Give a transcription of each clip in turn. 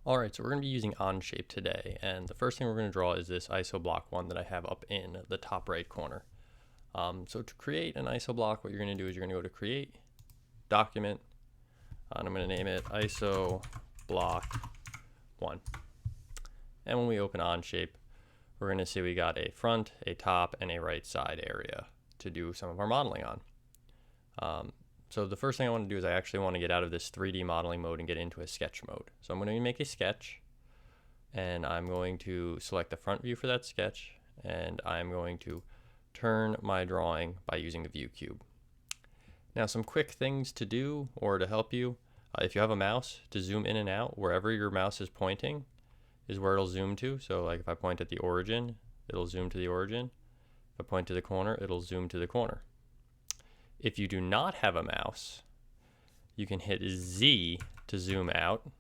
Alright, so we're going to be using Onshape today, and the first thing we're going to draw is this ISO block one that I have up in the top right corner. So to create an ISO block, what you're going to do is you're going to go to Create, Document, and I'm going to name it ISO block 1. And when we open Onshape, we're going to see we got a front, a top, and a right side area to do some of our modeling on. So the first thing I want to do is I actually want to get out of this 3D modeling mode and get into a sketch mode. So I'm going to make a sketch, and I'm going to select the front view for that sketch, and I'm going to turn my drawing by using the view cube. Now some quick things to do or to help you, if you have a mouse, to zoom in and out, wherever your mouse is pointing is where it'll zoom to. So like if I point at the origin, it'll zoom to the origin. If I point to the corner, it'll zoom to the corner. If you do not have a mouse, you can hit Z to zoom out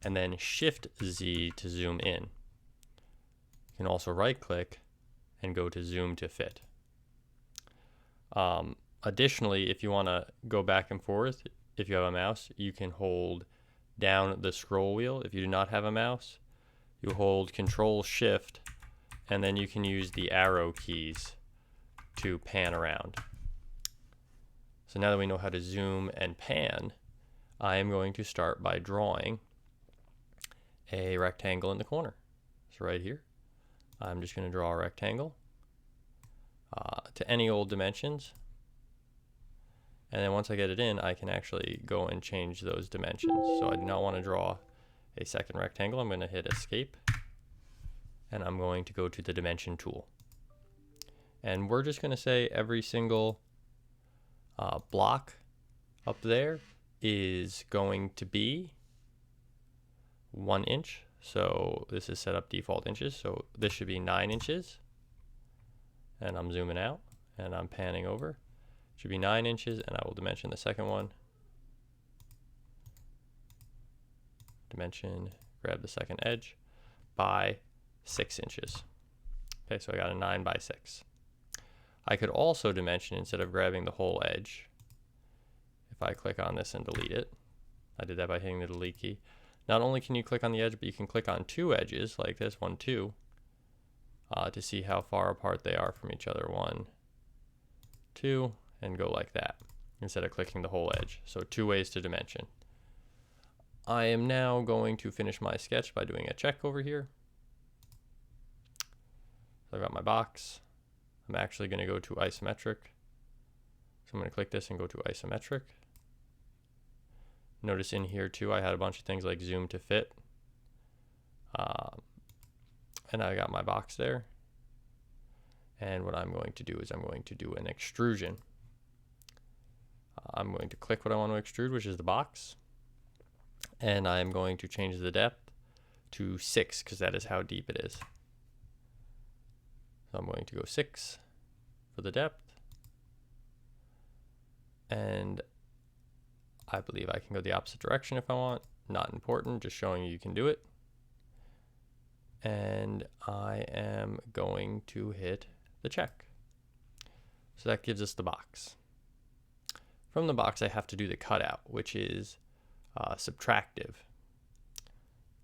and then Shift Z to zoom in. You can also right click and go to zoom to fit. Additionally, if you want to go back and forth, if you have a mouse, you can hold down the scroll wheel. If you do not have a mouse, you hold Control Shift and then you can use the arrow keys to pan around. So now that we know how to zoom and pan, I am going to start by drawing a rectangle in the corner. So right here, I'm just going to draw a rectangle to any old dimensions. And then once I get it in, I can actually go and change those dimensions. So I do not want to draw a second rectangle. I'm going to hit Escape, and I'm going to go to the Dimension tool. And we're just going to say every single block up there is going to be 1 inch. So this is set up default inches. So this should be 9 inches. And I'm zooming out and I'm panning over. It should be 9 inches, and I will dimension the second one. Dimension, grab the second edge by 6 inches. Okay, so I got a 9 by 6. I could also dimension instead of grabbing the whole edge. If I click on this and delete it, I did that by hitting the delete key. Not only can you click on the edge, but you can click on 2 edges like this, 1, 2, to see how far apart they are from each other. 1, 2, and go like that instead of clicking the whole edge. So 2 ways to dimension. I am now going to finish my sketch by doing a check over here. So I've got my box. I'm actually going to go to isometric. So I'm going to click this and go to isometric. Notice in here too, I had a bunch of things like zoom to fit. And I got my box there. And what I'm going to do is I'm going to do an extrusion. I'm going to click what I want to extrude, which is the box. And I'm going to change the depth to 6 because that is how deep it is. So I'm going to go 6 for the depth. And I believe I can go the opposite direction if I want. Not important, just showing you can do it. And I am going to hit the check. So that gives us the box. From the box, I have to do the cutout, which is subtractive.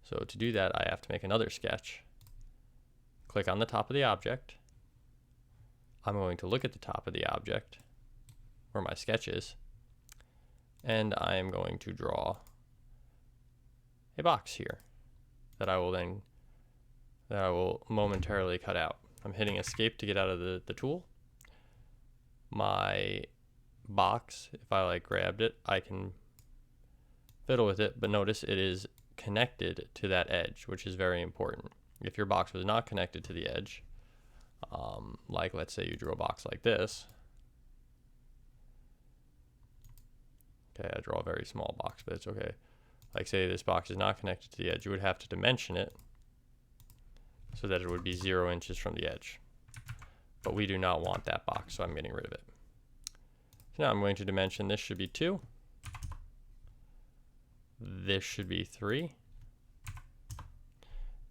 So to do that, I have to make another sketch. Click on the top of the object. I'm going to look at the top of the object where my sketch is, and I am going to draw a box here that I will momentarily cut out. I'm hitting Escape to get out of the tool. My box, if I like grabbed it, I can fiddle with it, but notice it is connected to that edge, which is very important. If your box was not connected to the edge, like let's say you drew a box like this. Okay, I draw a very small box, but it's okay. Like say this box is not connected to the edge, you would have to dimension it so that it would be 0 inches from the edge. But we do not want that box, so I'm getting rid of it. So now I'm going to dimension, this should be 2. This should be 3.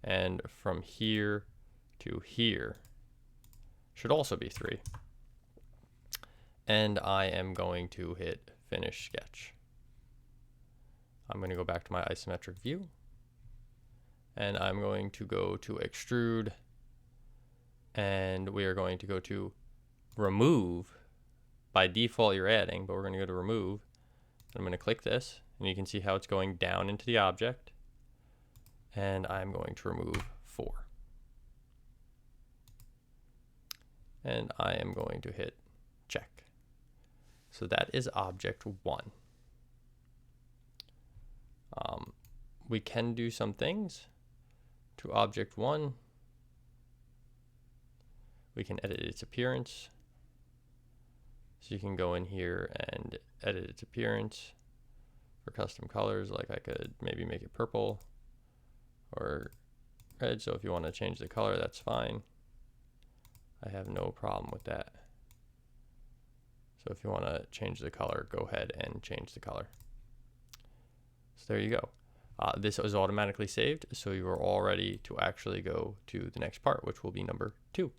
And from here to here should also be 3. And I am going to hit Finish Sketch. I'm going to go back to my isometric view. and I'm going to go to Extrude, and we are going to go to Remove. By default you're adding, but we're going to go to Remove. I'm going to click this, and you can see how it's going down into the object, and I'm going to remove 4. And I am going to hit check. So that is object 1. We can do some things to object 1. We can edit its appearance. So you can go in here and edit its appearance for custom colors. Like I could maybe make it purple or red. So if you want to change the color, that's fine. I have no problem with that. So if you want to change the color, go ahead and change the color. So there you go. This was automatically saved, so you are all ready to actually go to the next part, which will be number 2.